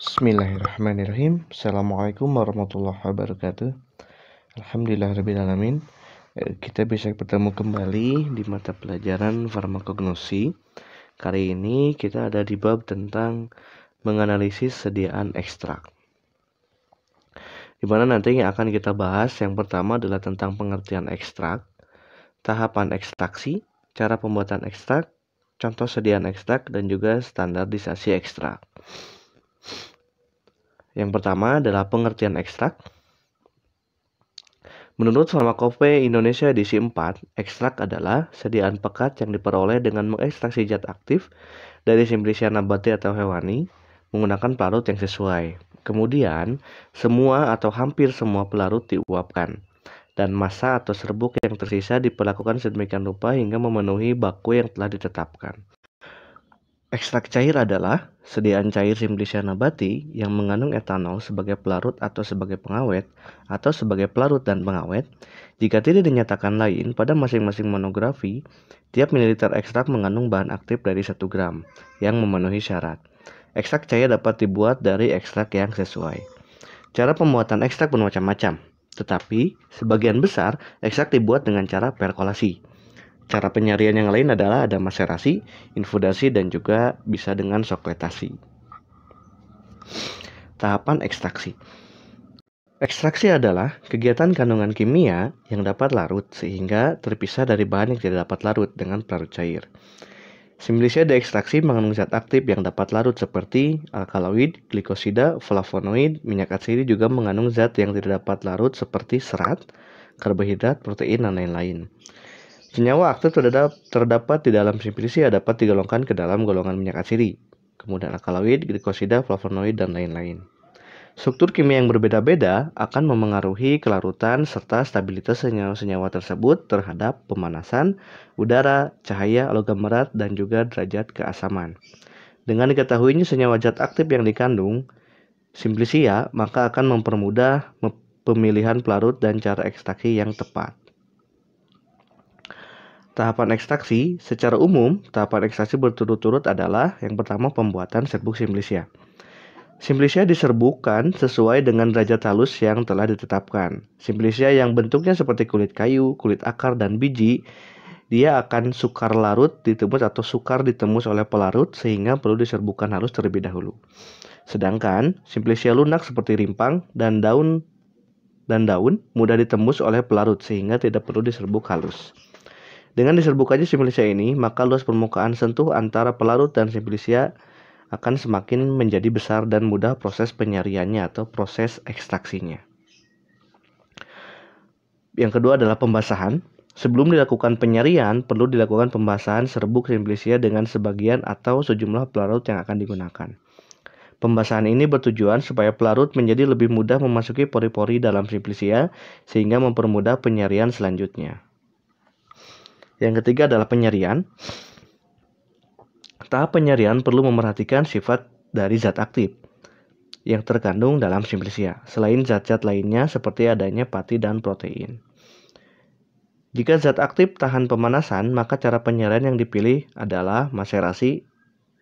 Bismillahirrahmanirrahim. Assalamualaikum warahmatullahi wabarakatuh. Alhamdulillahirrahmanirrahim. Kita bisa bertemu kembali di mata pelajaran farmakognosi. Kali ini kita ada di bab tentang menganalisis sediaan ekstrak, di mana nanti yang akan kita bahas yang pertama adalah tentang pengertian ekstrak, tahapan ekstraksi, cara pembuatan ekstrak, contoh sediaan ekstrak, dan juga standarisasi ekstrak. Yang pertama adalah pengertian ekstrak. Menurut Farmakope Indonesia edisi 4, ekstrak adalah sediaan pekat yang diperoleh dengan mengekstraksi zat aktif dari Simplicia nabati atau hewani menggunakan pelarut yang sesuai. Kemudian, semua atau hampir semua pelarut diuapkan, dan massa atau serbuk yang tersisa diperlakukan sedemikian rupa hingga memenuhi baku yang telah ditetapkan. Ekstrak cair adalah sediaan cair Simplicia nabati yang mengandung etanol sebagai pelarut atau sebagai pengawet atau sebagai pelarut dan pengawet. Jika tidak dinyatakan lain pada masing-masing monografi, tiap mililiter ekstrak mengandung bahan aktif dari 1 gram yang memenuhi syarat. Ekstrak cair dapat dibuat dari ekstrak yang sesuai. Cara pembuatan ekstrak bermacam-macam, tetapi sebagian besar ekstrak dibuat dengan cara perkolasi. Cara penyaringan yang lain adalah ada maserasi, infudasi, dan juga bisa dengan sokletasi. Tahapan ekstraksi. Ekstraksi adalah kegiatan kandungan kimia yang dapat larut sehingga terpisah dari bahan yang tidak dapat larut dengan pelarut cair. Simplicia diekstraksi mengandung zat aktif yang dapat larut seperti alkaloid, glikosida, flavonoid. Minyak atsiri juga mengandung zat yang tidak dapat larut seperti serat, karbohidrat, protein, dan lain-lain. Senyawa aktif terdapat di dalam Simplicia dapat digolongkan ke dalam golongan minyak atsiri, kemudian alkaloid, glikosida, flavonoid, dan lain-lain. Struktur kimia yang berbeda-beda akan memengaruhi kelarutan serta stabilitas senyawa-senyawa tersebut terhadap pemanasan, udara, cahaya, logam berat, dan juga derajat keasaman. Dengan diketahuinya senyawa zat aktif yang dikandung Simplicia, maka akan mempermudah pemilihan pelarut dan cara ekstraksi yang tepat. Tahapan ekstraksi, secara umum, tahapan ekstraksi berturut-turut adalah yang pertama pembuatan serbuk Simplicia. Simplicia diserbukkan sesuai dengan derajat halus yang telah ditetapkan. Simplicia yang bentuknya seperti kulit kayu, kulit akar, dan biji, dia akan sukar larut ditembus atau sukar ditembus oleh pelarut sehingga perlu diserbukkan halus terlebih dahulu. Sedangkan Simplicia lunak seperti rimpang dan daun mudah ditembus oleh pelarut sehingga tidak perlu diserbuk halus. Dengan diserbukannya Simplicia ini, maka luas permukaan sentuh antara pelarut dan Simplicia akan semakin menjadi besar dan mudah proses penyaringannya atau proses ekstraksinya. Yang kedua adalah pembasahan. Sebelum dilakukan penyaringan, perlu dilakukan pembasahan serbuk Simplicia dengan sebagian atau sejumlah pelarut yang akan digunakan. Pembasahan ini bertujuan supaya pelarut menjadi lebih mudah memasuki pori-pori dalam Simplicia sehingga mempermudah penyaringan selanjutnya. Yang ketiga adalah penyaringan. Tahap penyaringan perlu memerhatikan sifat dari zat aktif yang terkandung dalam Simplicia, selain zat-zat lainnya seperti adanya pati dan protein. Jika zat aktif tahan pemanasan, maka cara penyaringan yang dipilih adalah maserasi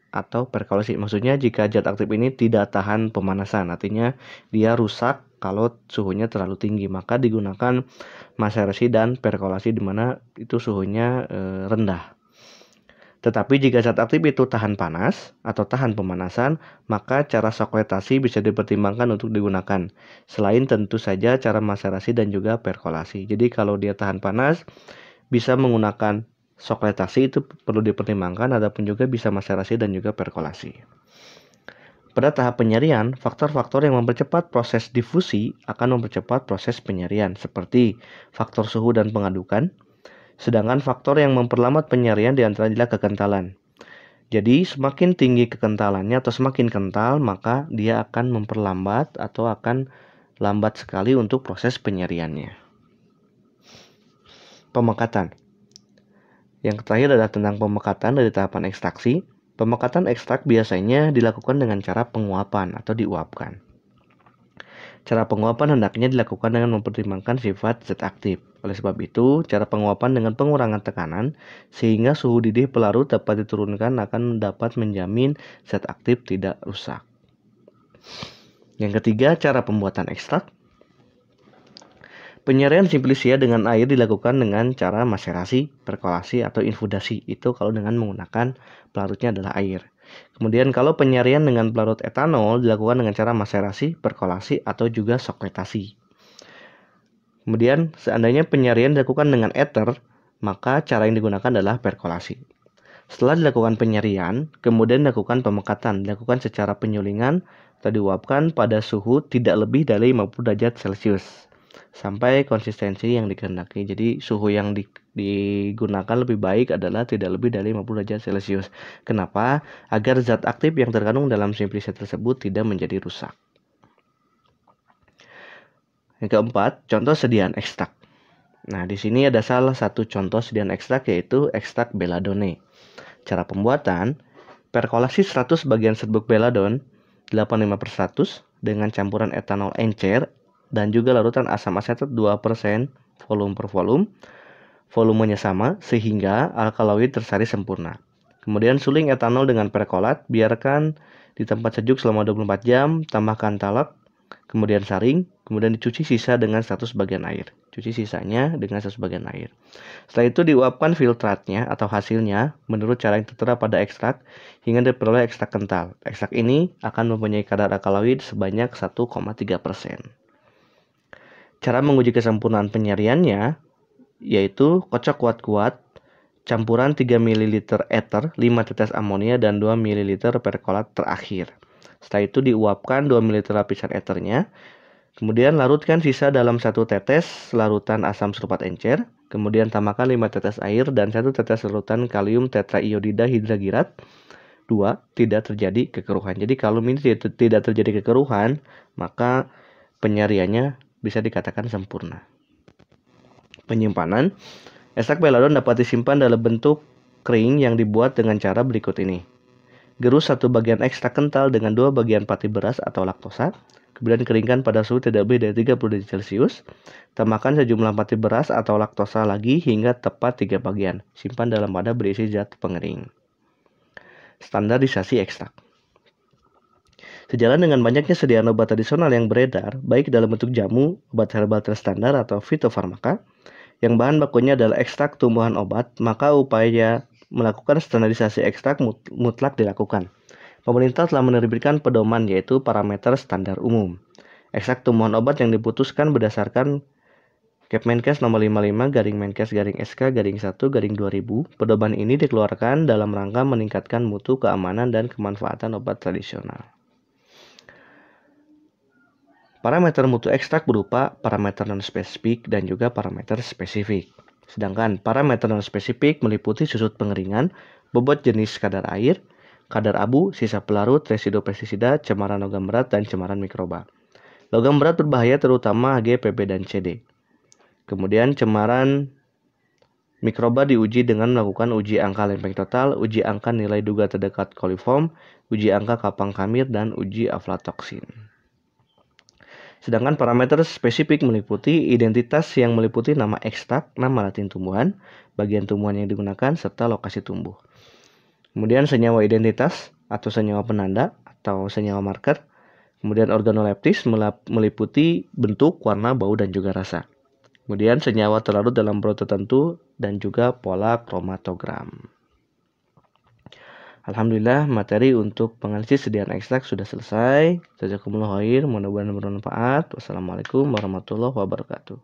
atau perkolasi. Maksudnya jika zat aktif ini tidak tahan pemanasan, artinya dia rusak kalau suhunya terlalu tinggi, maka digunakan maserasi dan perkolasi di mana itu suhunya rendah. Tetapi jika zat aktif itu tahan panas atau tahan pemanasan, maka cara sokletasi bisa dipertimbangkan untuk digunakan. Selain tentu saja cara maserasi dan juga perkolasi. Jadi kalau dia tahan panas, bisa menggunakan sokletasi, itu perlu dipertimbangkan, adapun juga bisa maserasi dan juga perkolasi. Pada tahap penyaringan, faktor-faktor yang mempercepat proses difusi akan mempercepat proses penyaringan, seperti faktor suhu dan pengadukan. Sedangkan faktor yang memperlambat penyaringan diantaranya adalah kekentalan. Jadi semakin tinggi kekentalannya atau semakin kental, maka dia akan memperlambat atau akan lambat sekali untuk proses penyaringannya. Pemekatan. Yang terakhir adalah tentang pemekatan dari tahapan ekstraksi. Pemekatan ekstrak biasanya dilakukan dengan cara penguapan atau diuapkan. Cara penguapan hendaknya dilakukan dengan mempertimbangkan sifat zat aktif. Oleh sebab itu, cara penguapan dengan pengurangan tekanan sehingga suhu didih pelarut dapat diturunkan akan dapat menjamin zat aktif tidak rusak. Yang ketiga, cara pembuatan ekstrak. Penyarian simplisia dengan air dilakukan dengan cara maserasi, perkolasi, atau infudasi. Itu kalau dengan menggunakan pelarutnya adalah air. Kemudian kalau penyarian dengan pelarut etanol dilakukan dengan cara maserasi, perkolasi, atau juga sokretasi. Kemudian seandainya penyarian dilakukan dengan ether, maka cara yang digunakan adalah perkolasi. Setelah dilakukan penyarian, kemudian dilakukan pemekatan, dilakukan secara penyulingan atau diuapkan pada suhu tidak lebih dari 50 derajat Celcius sampai konsistensi yang dikehendaki. Jadi suhu yang digunakan lebih baik adalah tidak lebih dari 50 derajat Celcius. Kenapa? Agar zat aktif yang terkandung dalam simplisia tersebut tidak menjadi rusak. Yang keempat, contoh sediaan ekstrak. Nah, di sini ada salah satu contoh sediaan ekstrak, yaitu ekstrak belladonna. Cara pembuatan, perkolasi 100 bagian serbuk belladonna 85/100 dengan campuran etanol encer dan juga larutan asam asetat 2% volume per volume. Volumenya sama sehingga alkaloid tersari sempurna. Kemudian suling etanol dengan perkolat, biarkan di tempat sejuk selama 24 jam, tambahkan talak, kemudian saring, kemudian dicuci sisa dengan 100 bagian air. Cuci sisanya dengan 100 bagian air. Setelah itu diuapkan filtratnya atau hasilnya menurut cara yang tertera pada ekstrak hingga diperoleh ekstrak kental. Ekstrak ini akan mempunyai kadar alkaloid sebanyak 1,3%. Cara menguji kesempurnaan penyariannya yaitu kocok kuat-kuat, campuran 3 ml ether, 5 tetes amonia, dan 2 ml perkolat terakhir. Setelah itu diuapkan 2 ml lapisan ethernya. Kemudian larutkan sisa dalam 1 tetes larutan asam sulfat encer. Kemudian tambahkan 5 tetes air dan 1 tetes larutan kalium tetraiodida hidragirat. 2. Tidak terjadi kekeruhan. Jadi kalau ini tidak terjadi kekeruhan, maka penyariannya bisa dikatakan sempurna. Penyimpanan. Ekstrak belladonna dapat disimpan dalam bentuk kering yang dibuat dengan cara berikut ini. Gerus 1 bagian ekstrak kental dengan 2 bagian pati beras atau laktosa. Kemudian keringkan pada suhu tidak lebih dari 30 derajat Celcius. Tambahkan sejumlah pati beras atau laktosa lagi hingga tepat 3 bagian. Simpan dalam wadah berisi zat pengering. Standarisasi ekstrak. Sejalan dengan banyaknya sediaan obat tradisional yang beredar, baik dalam bentuk jamu, obat herbal terstandar, atau fitofarmaka, yang bahan bakunya adalah ekstrak tumbuhan obat, maka upaya melakukan standarisasi ekstrak mutlak dilakukan. Pemerintah telah menerbitkan pedoman yaitu parameter standar umum. Ekstrak tumbuhan obat yang diputuskan berdasarkan Kepmenkes nomor 55-Menkes-SK-1-2000. Pedoman ini dikeluarkan dalam rangka meningkatkan mutu, keamanan, dan kemanfaatan obat tradisional. Parameter mutu ekstrak berupa parameter non-spesifik dan juga parameter spesifik. Sedangkan parameter non-spesifik meliputi susut pengeringan, bobot jenis kadar air, kadar abu, sisa pelarut, residu pestisida, cemaran logam berat, dan cemaran mikroba. Logam berat berbahaya terutama Hg, Pb, dan Cd. Kemudian cemaran mikroba diuji dengan melakukan uji angka lempeng total, uji angka nilai duga terdekat coliform, uji angka kapang kamir, dan uji aflatoksin. Sedangkan parameter spesifik meliputi identitas yang meliputi nama ekstrak, nama latin tumbuhan, bagian tumbuhan yang digunakan, serta lokasi tumbuh. Kemudian senyawa identitas atau senyawa penanda atau senyawa marker. Kemudian organoleptis meliputi bentuk, warna, bau, dan juga rasa. Kemudian senyawa terlarut dalam bro tertentu dan juga pola kromatogram. Alhamdulillah, materi untuk penganalisis sediaan ekstrak sudah selesai. Jazakumullah khair, mudah-mudahan bermanfaat. Wassalamualaikum warahmatullahi wabarakatuh.